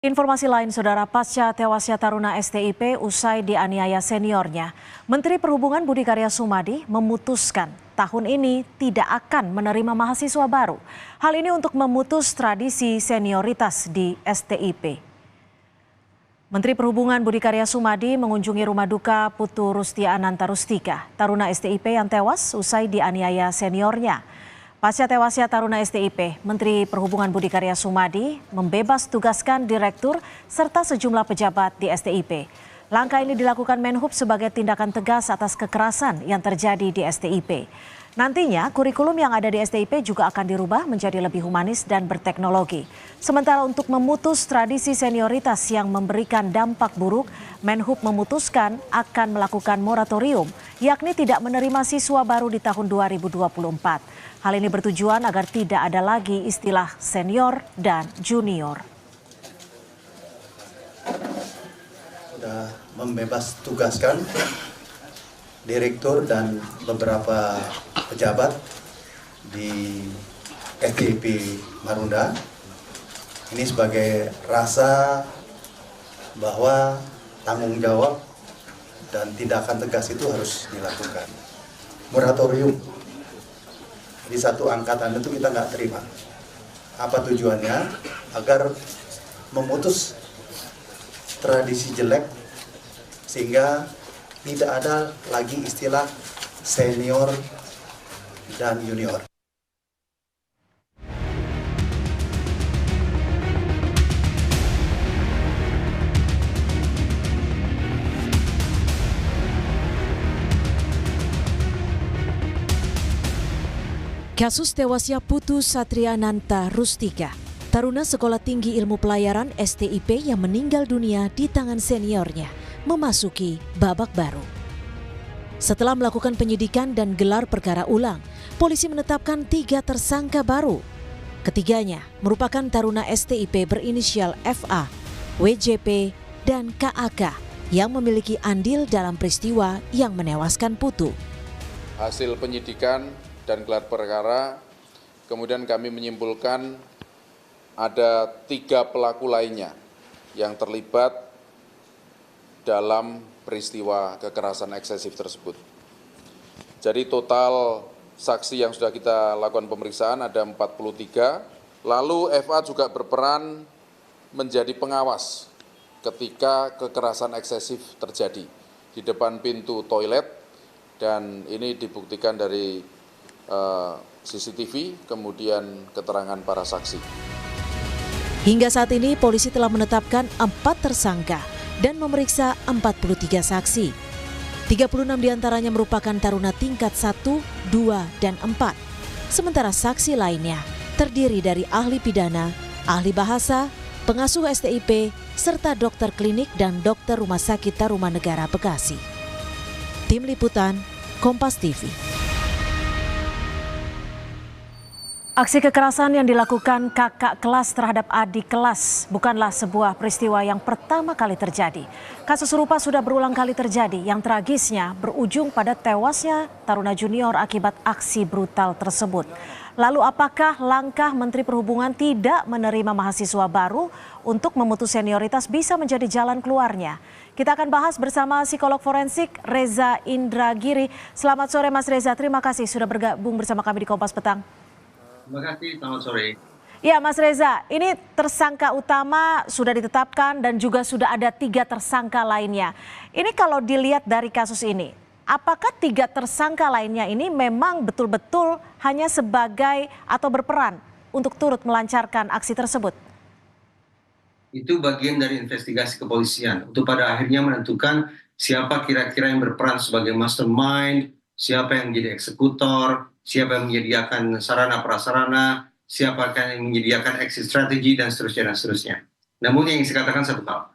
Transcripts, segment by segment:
Informasi lain, Saudara, pasca tewasnya taruna STIP usai dianiaya seniornya, Menteri Perhubungan Budi Karya Sumadi memutuskan tahun ini tidak akan menerima mahasiswa baru. Hal ini untuk memutus tradisi senioritas di STIP. Menteri Perhubungan Budi Karya Sumadi mengunjungi rumah duka Putu Rustia Ananta Rustika, taruna STIP yang tewas usai dianiaya seniornya. Pasca tewasnya taruna STIP, Menteri Perhubungan Budi Karya Sumadi membebas tugaskan direktur serta sejumlah pejabat di STIP. Langkah ini dilakukan Menhub sebagai tindakan tegas atas kekerasan yang terjadi di STIP. Nantinya kurikulum yang ada di STIP juga akan dirubah menjadi lebih humanis dan berteknologi. Sementara untuk memutus tradisi senioritas yang memberikan dampak buruk, Menhub memutuskan akan melakukan moratorium, yakni tidak menerima siswa baru di tahun 2024. Hal ini bertujuan agar tidak ada lagi istilah senior dan junior. Sudah membebas tugaskan direktur dan beberapa pejabat di STIP Marunda. Ini sebagai rasa bahwa tanggung jawab dan tindakan tegas itu harus dilakukan. Moratorium di satu angkatan itu kita nggak terima. Apa tujuannya? Agar memutus tradisi jelek sehingga tidak ada lagi istilah senior dan junior. Kasus tewasnya Putu Satriananta Rustika, taruna Sekolah Tinggi Ilmu Pelayaran STIP yang meninggal dunia di tangan seniornya, memasuki babak baru. Setelah melakukan penyidikan dan gelar perkara ulang, polisi menetapkan 3 tersangka baru. Ketiganya merupakan taruna STIP berinisial FA, WJP, dan KAK yang memiliki andil dalam peristiwa yang menewaskan Putu. Hasil penyidikan dan gelar perkara, kemudian kami menyimpulkan ada 3 pelaku lainnya yang terlibat dalam peristiwa kekerasan eksesif tersebut. Jadi total saksi yang sudah kita lakukan pemeriksaan ada 43, lalu FA juga berperan menjadi pengawas ketika kekerasan eksesif terjadi di depan pintu toilet, dan ini dibuktikan dari CCTV, kemudian keterangan para saksi. Hingga saat ini polisi telah menetapkan 4 tersangka dan memeriksa 43 saksi. 36 diantaranya merupakan taruna tingkat 1, 2, dan 4. Sementara saksi lainnya terdiri dari ahli pidana, ahli bahasa, pengasuh STIP, serta dokter klinik dan dokter Rumah Sakit Tarumanegara Bekasi. Tim Liputan, Kompas TV. Aksi kekerasan yang dilakukan kakak kelas terhadap adik kelas bukanlah sebuah peristiwa yang pertama kali terjadi. Kasus serupa sudah berulang kali terjadi, yang tragisnya berujung pada tewasnya taruna junior akibat aksi brutal tersebut. Lalu apakah langkah Menteri Perhubungan tidak menerima mahasiswa baru untuk memutus senioritas bisa menjadi jalan keluarnya? Kita akan bahas bersama psikolog forensik Reza Indragiri. Selamat sore Mas Reza, terima kasih sudah bergabung bersama kami di Kompas Petang. Terima kasih, selamat sore. Ya Mas Reza, ini tersangka utama sudah ditetapkan dan juga sudah ada 3 tersangka lainnya. Ini kalau dilihat dari kasus ini, apakah 3 tersangka lainnya ini memang betul-betul hanya sebagai atau berperan untuk turut melancarkan aksi tersebut? Itu bagian dari investigasi kepolisian untuk pada akhirnya menentukan siapa kira-kira yang berperan sebagai mastermind, siapa yang menjadi eksekutor, siapa yang menyediakan sarana prasarana, siapa yang menyediakan exit strategi, dan seterusnya. Namun yang saya katakan satu hal,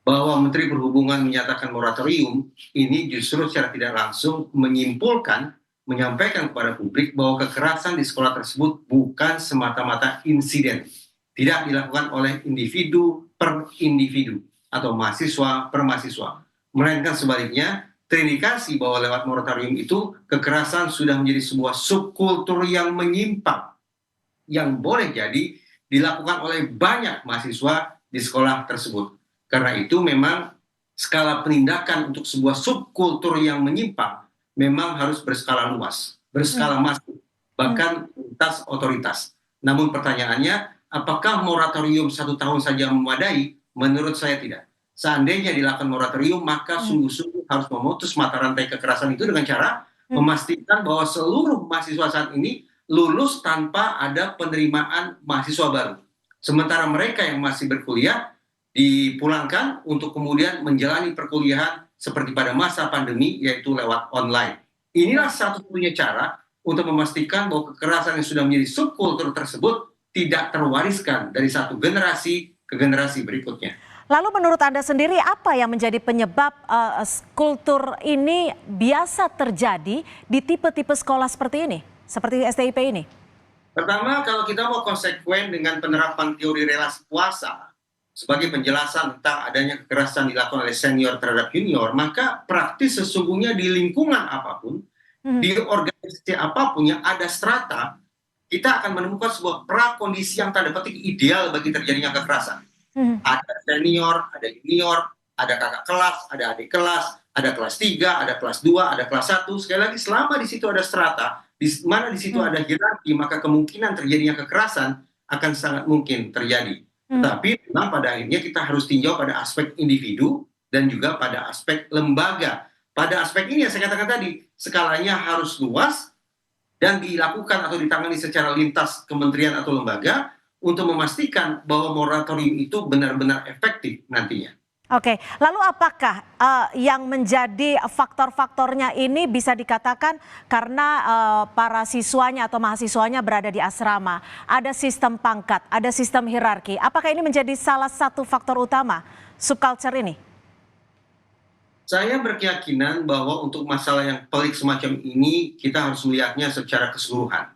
bahwa Menteri Perhubungan menyatakan moratorium, ini justru secara tidak langsung menyampaikan kepada publik bahwa kekerasan di sekolah tersebut bukan semata-mata insiden. Tidak dilakukan oleh individu per individu atau mahasiswa per mahasiswa. Melainkan sebaliknya, terindikasi bahwa lewat moratorium itu kekerasan sudah menjadi sebuah subkultur yang menyimpang, yang boleh jadi dilakukan oleh banyak mahasiswa di sekolah tersebut. Karena itu memang skala penindakan untuk sebuah subkultur yang menyimpang memang harus berskala luas, berskala masif, bahkan lintas otoritas. Namun pertanyaannya, apakah moratorium 1 tahun saja memadai? Menurut saya tidak. Seandainya dilakukan moratorium, maka sungguh-sungguh harus memutus mata rantai kekerasan itu dengan cara memastikan bahwa seluruh mahasiswa saat ini lulus tanpa ada penerimaan mahasiswa baru. Sementara mereka yang masih berkuliah dipulangkan untuk kemudian menjalani perkuliahan seperti pada masa pandemi, yaitu lewat online. Inilah satu-satunya cara untuk memastikan bahwa kekerasan yang sudah menjadi subkultur tersebut tidak terwariskan dari satu generasi ke generasi berikutnya. Lalu menurut Anda sendiri apa yang menjadi penyebab kultur ini biasa terjadi di tipe-tipe sekolah seperti ini, seperti STIP ini? Pertama, kalau kita mau konsekuen dengan penerapan teori relasi kuasa sebagai penjelasan tentang adanya kekerasan dilakukan oleh senior terhadap junior, maka praktis sesungguhnya di lingkungan apapun, di organisasi apapun yang ada strata, kita akan menemukan sebuah prakondisi yang tanda petik ideal bagi terjadinya kekerasan. Ada senior, ada junior, ada kakak kelas, ada adik kelas, ada kelas 3, ada kelas 2, ada kelas 1. Sekali lagi, selama di situ ada strata, di mana di situ ada hierarki, maka kemungkinan terjadinya kekerasan akan sangat mungkin terjadi. Tapi memang pada akhirnya kita harus tinjau pada aspek individu dan juga pada aspek lembaga. Pada aspek ini yang saya katakan tadi, skalanya harus luas dan dilakukan atau ditangani secara lintas kementerian atau lembaga untuk memastikan bahwa moratorium itu benar-benar efektif nantinya. Oke, lalu apakah yang menjadi faktor-faktornya ini bisa dikatakan karena para siswanya atau mahasiswanya berada di asrama, ada sistem pangkat, ada sistem hierarki. Apakah ini menjadi salah satu faktor utama subculture ini? Saya berkeyakinan bahwa untuk masalah yang pelik semacam ini kita harus melihatnya secara keseluruhan.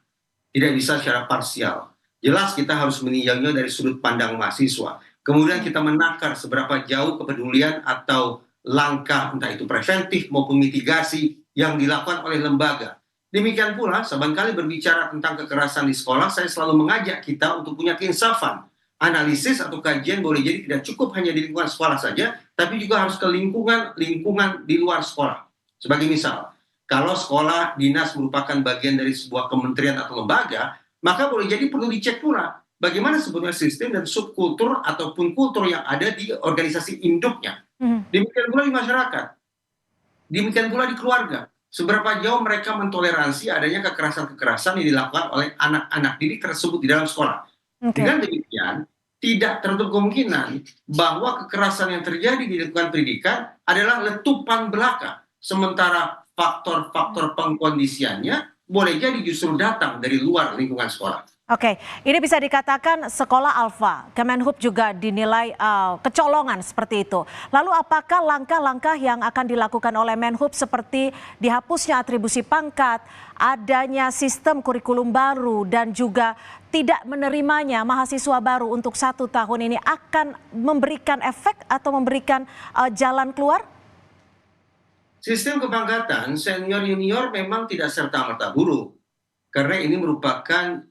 Tidak bisa secara parsial. Jelas kita harus meninjaunya dari sudut pandang mahasiswa. Kemudian kita menakar seberapa jauh kepedulian atau langkah entah itu preventif maupun mitigasi yang dilakukan oleh lembaga. Demikian pula, seringkali berbicara tentang kekerasan di sekolah, saya selalu mengajak kita untuk punya keinsafan. Analisis atau kajian boleh jadi tidak cukup hanya di lingkungan sekolah saja, tapi juga harus ke lingkungan di luar sekolah. Sebagai misal, kalau sekolah dinas merupakan bagian dari sebuah kementerian atau lembaga, maka boleh jadi perlu dicek pula bagaimana sebenarnya sistem dan subkultur ataupun kultur yang ada di organisasi induknya. Demikian pula di masyarakat, demikian pula di keluarga. Seberapa jauh mereka mentoleransi adanya kekerasan-kekerasan yang dilakukan oleh anak-anak didik tersebut di dalam sekolah. Dengan demikian, tidak tertutup kemungkinan bahwa kekerasan yang terjadi di lingkungan pendidikan adalah letupan belaka, sementara faktor-faktor pengkondisiannya boleh jadi justru datang dari luar lingkungan sekolah. Oke, ini bisa dikatakan sekolah alfa. Kemenhub juga dinilai kecolongan seperti itu. Lalu apakah langkah-langkah yang akan dilakukan oleh Menhub seperti dihapusnya atribusi pangkat, adanya sistem kurikulum baru, dan juga tidak menerimanya mahasiswa baru untuk 1 tahun ini akan memberikan efek atau memberikan jalan keluar? Sistem kepangkatan senior junior memang tidak serta-merta buruk. Karena ini merupakan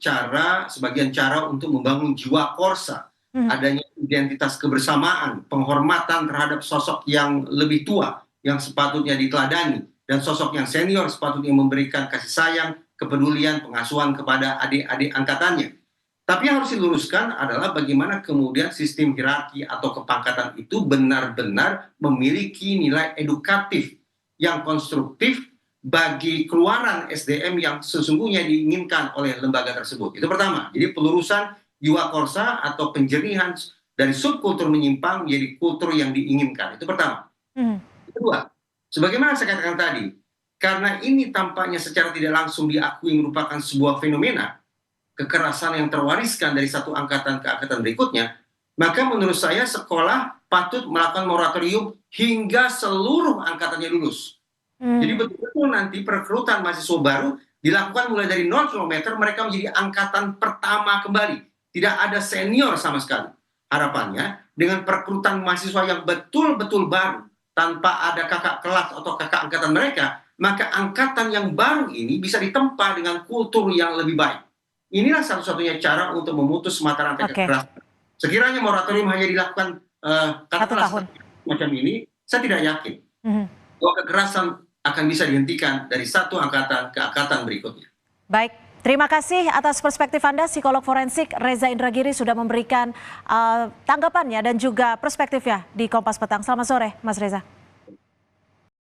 sebagian cara untuk membangun jiwa korsa. Adanya identitas kebersamaan, penghormatan terhadap sosok yang lebih tua, yang sepatutnya diteladani. Dan sosok yang senior sepatutnya memberikan kasih sayang, kepedulian, pengasuhan kepada adik-adik angkatannya. Tapi yang harus diluruskan adalah bagaimana kemudian sistem hierarki atau kepangkatan itu benar-benar memiliki nilai edukatif yang konstruktif bagi keluaran SDM yang sesungguhnya diinginkan oleh lembaga tersebut. Itu pertama. Jadi pelurusan jiwa korsa atau penjernihan dari subkultur menyimpang menjadi kultur yang diinginkan. Itu pertama. Kedua, sebagaimana saya katakan tadi, karena ini tampaknya secara tidak langsung diakui merupakan sebuah fenomena kekerasan yang terwariskan dari satu angkatan ke angkatan berikutnya, maka menurut saya sekolah patut melakukan moratorium hingga seluruh angkatannya lulus. Jadi betul-betul nanti perekrutan mahasiswa baru dilakukan mulai dari 0 km, mereka menjadi angkatan pertama kembali. Tidak ada senior sama sekali. Harapannya dengan perekrutan mahasiswa yang betul-betul baru, tanpa ada kakak kelas atau kakak angkatan mereka, maka angkatan yang baru ini bisa ditempa dengan kultur yang lebih baik. Inilah satu-satunya cara untuk memutus mata rantai kekerasan Sekiranya moratorium hanya dilakukan katakanlah 1 tahun. macam ini, saya tidak yakin bahwa kekerasan akan bisa dihentikan dari satu angkatan ke angkatan berikutnya. Baik, terima kasih atas perspektif Anda, psikolog forensik Reza Indragiri sudah memberikan tanggapannya dan juga perspektifnya di Kompas Petang. Selamat sore, Mas Reza.